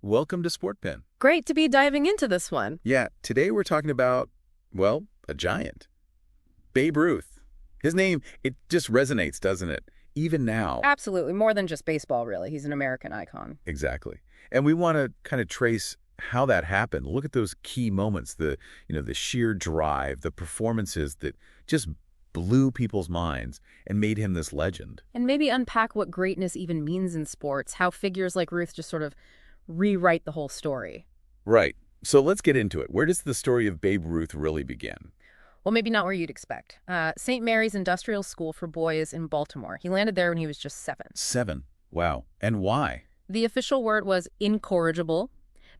welcome to Sportpen. Great to be diving into this one. Yeah, today we're talking about, well, a giant. Babe Ruth. His name, it just resonates, doesn't it? Even now. Absolutely. More than just baseball, really. He's an American icon. Exactly. And we want to kind of trace how that happened. Look at those key moments, the sheer drive, the performances that just blew people's minds and made him this legend. And maybe unpack what greatness even means in sports, how figures like Ruth just sort of rewrite the whole story. Right. So let's get into it. Where does the story of Babe Ruth really begin? Well, maybe not where you'd expect. St. Mary's Industrial School for Boys in Baltimore. He landed there when he was just 7. 7. Wow. And why? The official word was incorrigible.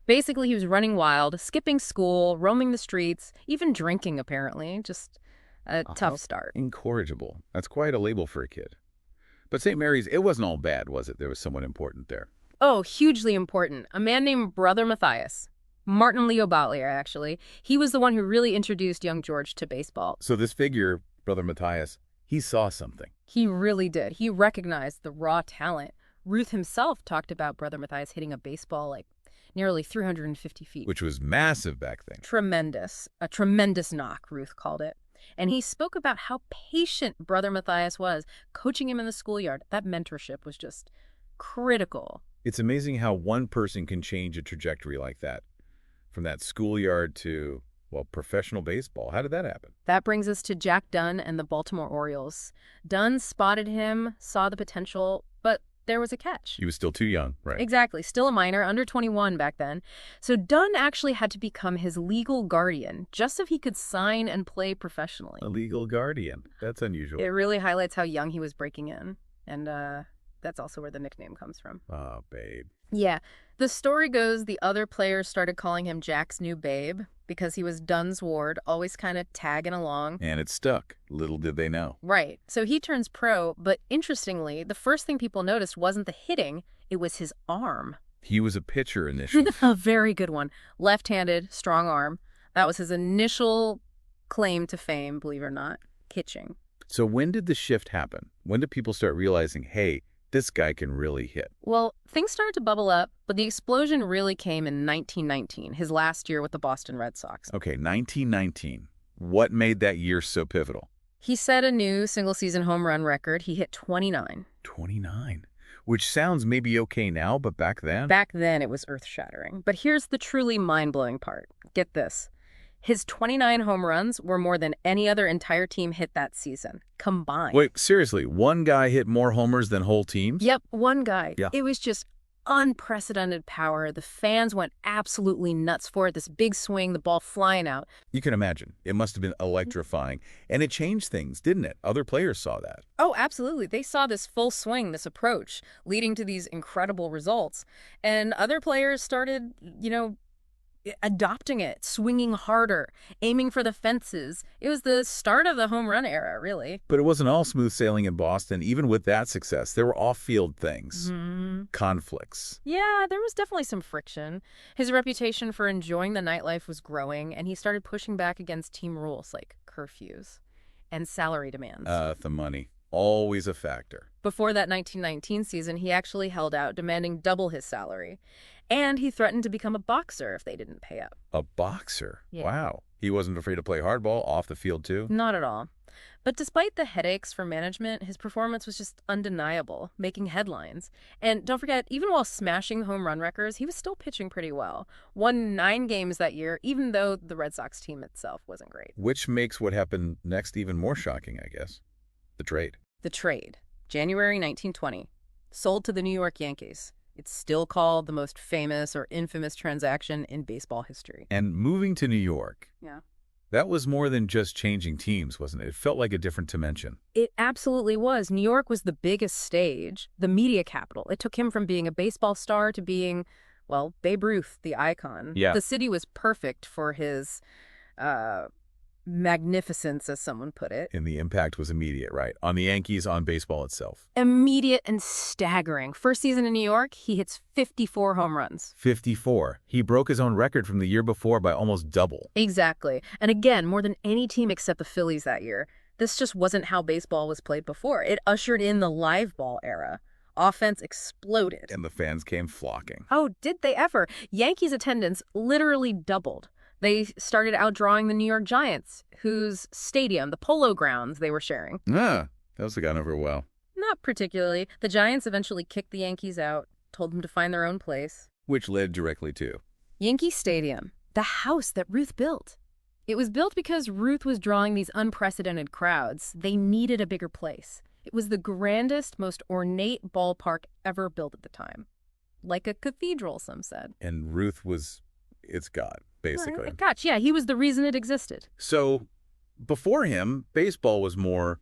Basically, he was running wild, skipping school, roaming the streets, even drinking, apparently. Just a tough start. Incorrigible. That's quite a label for a kid. But St. Mary's, it wasn't all bad, was it? There was someone important there. Oh, hugely important. A man named Brother Matthias. Martin Leo Botlier, actually. He was the one who really introduced young George to baseball. So this figure, Brother Matthias, he saw something. He really did. He recognized the raw talent. Ruth himself talked about Brother Matthias hitting a baseball like nearly 350 feet. Which was massive back then. Tremendous. A tremendous knock, Ruth called it. And he spoke about how patient Brother Matthias was, coaching him in the schoolyard. That mentorship was just critical. It's amazing how one person can change a trajectory like that. From that schoolyard to, well, professional baseball. How did that happen? That brings us to Jack Dunn and the Baltimore Orioles. Dunn spotted him, saw the potential, but there was a catch. He was still too young, right? Exactly. Still a minor, under 21 back then. So Dunn actually had to become his legal guardian, just so he could sign and play professionally. A legal guardian. That's unusual. It really highlights how young he was breaking in. And that's also where the nickname comes from. Oh, babe. Yeah. The story goes the other players started calling him Jack's new babe because he was Dunn's ward, always kind of tagging along. And it stuck. Little did they know. Right. So he turns pro, but interestingly, the first thing people noticed wasn't the hitting, it was his arm. He was a pitcher initially. A very good one. Left-handed, strong arm. That was his initial claim to fame, believe it or not, pitching. So when did the shift happen? When did people start realizing, hey, this guy can really hit? Well, things started to bubble up, but the explosion really came in 1919, his last year with the Boston Red Sox. Okay, 1919. What made that year so pivotal? He set a new single-season home run record. He hit 29. 29. Which sounds maybe okay now, but back then? Back then, it was earth-shattering. But here's the truly mind-blowing part. Get this. His 29 home runs were more than any other entire team hit that season, combined. Wait, seriously, one guy hit more homers than whole teams? Yep, one guy. Yeah. It was just unprecedented power. The fans went absolutely nuts for it. This big swing, the ball flying out. You can imagine. It must have been electrifying. And it changed things, didn't it? Other players saw that. Oh, absolutely. They saw this full swing, this approach, leading to these incredible results. And other players started, adopting it, swinging harder, aiming for the fences. It was the start of the home run era, really. But it wasn't all smooth sailing in Boston. Even with that success, there were off-field things, conflicts. Yeah, there was definitely some friction. His reputation for enjoying the nightlife was growing, and he started pushing back against team rules like curfews and salary demands. The money. Always a factor. Before that 1919 season, he actually held out, demanding double his salary. And he threatened to become a boxer if they didn't pay up. A boxer? Yeah. Wow. He wasn't afraid to play hardball off the field, too? Not at all. But despite the headaches from management, his performance was just undeniable, making headlines. And don't forget, even while smashing home run records, he was still pitching pretty well. Won 9 games that year, even though the Red Sox team itself wasn't great. Which makes what happened next even more shocking, I guess. The trade. The trade. January 1920. Sold to the New York Yankees. It's still called the most famous or infamous transaction in baseball history. And moving to New York. Yeah. That was more than just changing teams, wasn't it? It felt like a different dimension. It absolutely was. New York was the biggest stage, the media capital. It took him from being a baseball star to being, well, Babe Ruth, the icon. Yeah. The city was perfect for his magnificence, as someone put it. And the impact was immediate, right? On the Yankees, on baseball itself. Immediate and staggering. First season in New York, he hits 54 home runs. 54. He broke his own record from the year before by almost double. Exactly. And again, more than any team except the Phillies that year. This just wasn't how baseball was played before. It ushered in the live ball era. offense exploded. And the fans came flocking. Oh, did they ever? Yankees attendance literally doubled. They started outdrawing the New York Giants, whose stadium, the Polo Grounds, they were sharing. That was gone over well. Not particularly. The Giants eventually kicked the Yankees out, told them to find their own place. Which led directly to Yankee Stadium, the house that Ruth built. It was built because Ruth was drawing these unprecedented crowds. They needed a bigger place. It was the grandest, most ornate ballpark ever built at the time. Like a cathedral, some said. And Ruth was its god, basically. Well, gotcha. Yeah, he was the reason it existed. So before him, baseball was more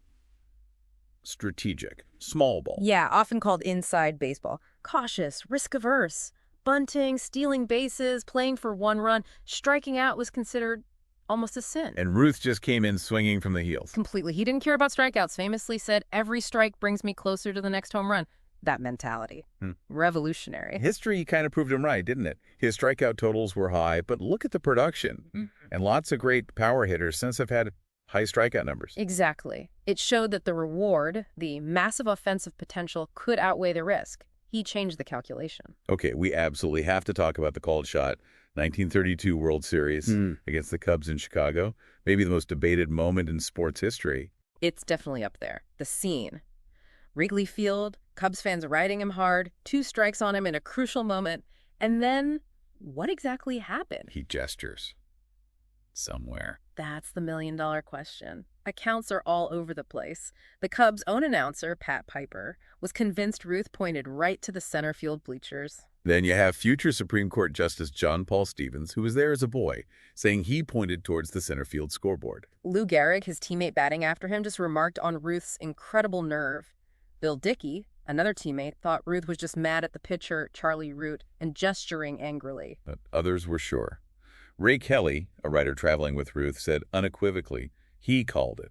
strategic, small ball. Yeah, often called inside baseball. Cautious, risk-averse. Bunting, stealing bases, playing for one run, striking out was considered almost a sin. And Ruth just came in swinging from the heels. Completely. He didn't care about strikeouts, famously said, every strike brings me closer to the next home run. That mentality. Revolutionary. History kind of proved him right, didn't it? His strikeout totals were high, but look at the production. And lots of great power hitters since have had high strikeout numbers. Exactly. It showed that the reward, the massive offensive potential, could outweigh the risk. He changed the calculation. Okay, we absolutely have to talk about the called shot 1932 World Series against the Cubs in Chicago. Maybe the most debated moment in sports history. It's definitely up there. The scene. Wrigley Field, Cubs fans riding him hard, 2 strikes on him in a crucial moment. And then, what exactly happened? He gestures. Somewhere. That's the million-dollar question. Accounts are all over the place. The Cubs' own announcer, Pat Piper, was convinced Ruth pointed right to the center field bleachers. Then you have future Supreme Court Justice John Paul Stevens, who was there as a boy, saying he pointed towards the center field scoreboard. Lou Gehrig, his teammate batting after him, just remarked on Ruth's incredible nerve. Bill Dickey, another teammate, thought Ruth was just mad at the pitcher, Charlie Root, and gesturing angrily. But others were sure. Ray Kelly, a writer traveling with Ruth, said unequivocally he called it.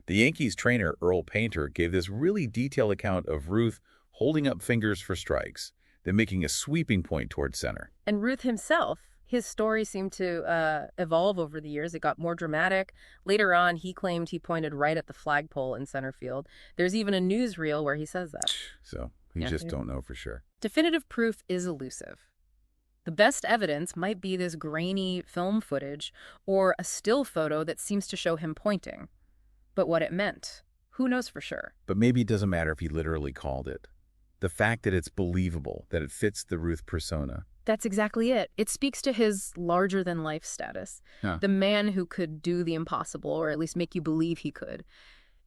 The Yankees trainer, Earl Painter, gave this really detailed account of Ruth holding up fingers for strikes, then making a sweeping point toward center. And Ruth himself, his story seemed to evolve over the years. It got more dramatic. Later on, he claimed he pointed right at the flagpole in center field. There's even a newsreel where he says that. So we just don't know for sure. Definitive proof is elusive. The best evidence might be this grainy film footage or a still photo that seems to show him pointing. But what it meant, who knows for sure? But maybe it doesn't matter if he literally called it. The fact that it's believable, that it fits the Ruth persona. That's exactly it. It speaks to his larger-than-life status. The man who could do the impossible, or at least make you believe he could.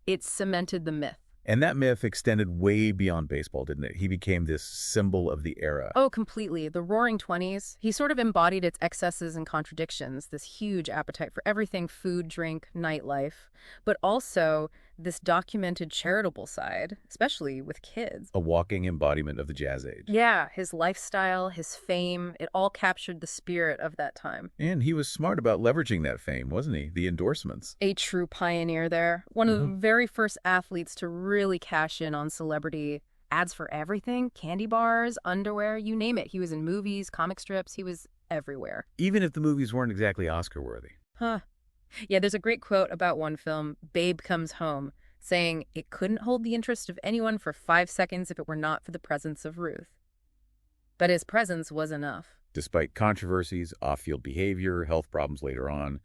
It cemented the myth. And that myth extended way beyond baseball, didn't it? He became this symbol of the era. Oh, completely. The Roaring '20s, he sort of embodied its excesses and contradictions, this huge appetite for everything food, drink, nightlife, but also this documented charitable side, especially with kids. A walking embodiment of the Jazz Age. Yeah, his lifestyle, his fame, it all captured the spirit of that time. And he was smart about leveraging that fame, wasn't he? The endorsements. A true pioneer there. One of the very first athletes to really cash in on celebrity. Ads for everything, candy bars, underwear, you name it. He was in movies, comic strips, he was everywhere. Even if the movies weren't exactly Oscar-worthy. Yeah, there's a great quote about one film, Babe Comes Home, saying it couldn't hold the interest of anyone for 5 seconds if it were not for the presence of Ruth. But his presence was enough. Despite controversies, off-field behavior, health problems later on,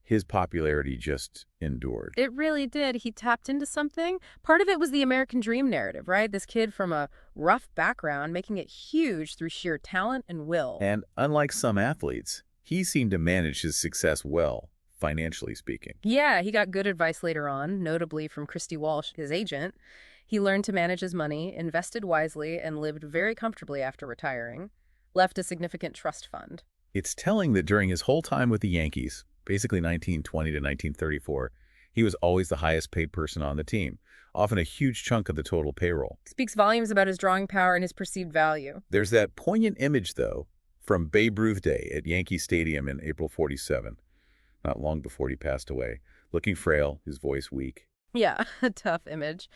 his popularity just endured. It really did. He tapped into something. Part of it was the American dream narrative, right? This kid from a rough background making it huge through sheer talent and will. And unlike some athletes, he seemed to manage his success well, financially speaking. Yeah, he got good advice later on, notably from Christy Walsh, his agent. He learned to manage his money, invested wisely, and lived very comfortably after retiring. Left a significant trust fund. It's telling that during his whole time with the Yankees, basically 1920 to 1934, he was always the highest paid person on the team, often a huge chunk of the total payroll. Speaks volumes about his drawing power and his perceived value. There's that poignant image, though, from Babe Ruth Day at Yankee Stadium in April '47, not long before he passed away, looking frail, his voice weak. Yeah, a tough image.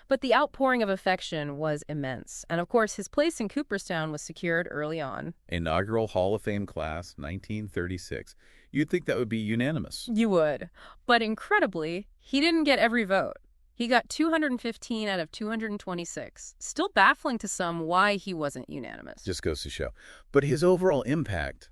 But the outpouring of affection was immense. And of course, his place in Cooperstown was secured early on. Inaugural Hall of Fame class, 1936. You'd think that would be unanimous. You would. But incredibly, he didn't get every vote. He got 215 out of 226. Still baffling to some why he wasn't unanimous. Just goes to show. But his overall impact,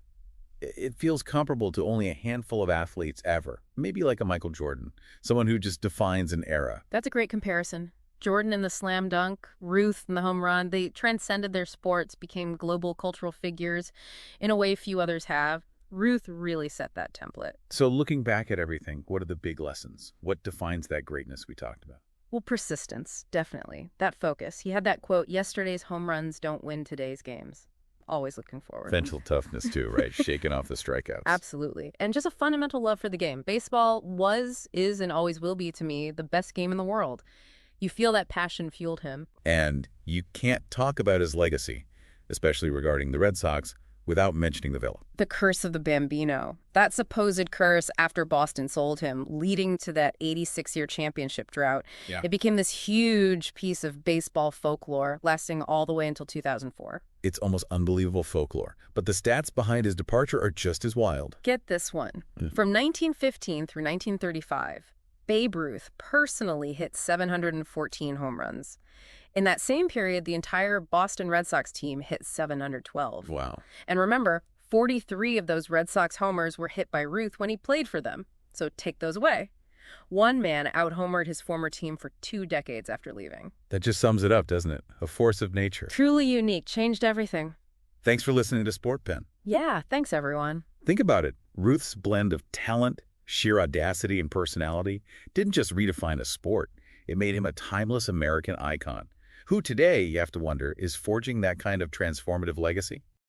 it feels comparable to only a handful of athletes ever. Maybe like a Michael Jordan, someone who just defines an era. That's a great comparison. Jordan in the slam dunk, Ruth in the home run, they transcended their sports, became global cultural figures in a way few others have. Ruth really set that template. So looking back at everything, what are the big lessons? What defines that greatness we talked about? Well, persistence, definitely. That focus. He had that quote, "Yesterday's home runs don't win today's games." Always looking forward. Mental toughness too, right? Shaking off the strikeouts. Absolutely. And just a fundamental love for the game. Baseball was, is, and always will be, to me, the best game in the world. You feel that passion fueled him. And you can't talk about his legacy, especially regarding the Red Sox, without mentioning the villain. The curse of the Bambino. That supposed curse after Boston sold him, leading to that 86-year championship drought. Yeah. It became this huge piece of baseball folklore, lasting all the way until 2004. It's almost unbelievable folklore. But the stats behind his departure are just as wild. Get this one. From 1915 through 1935, Babe Ruth personally hit 714 home runs. In that same period, the entire Boston Red Sox team hit 712. Wow. And remember, 43 of those Red Sox homers were hit by Ruth when he played for them. So take those away. One man out-homered his former team for 2 decades after leaving. That just sums it up, doesn't it? A force of nature. Truly unique. Changed everything. Thanks for listening to Sportpen. Yeah, thanks, everyone. Think about it. Ruth's blend of talent, sheer audacity, and personality didn't just redefine a sport. It made him a timeless American icon. Who today, you have to wonder, is forging that kind of transformative legacy?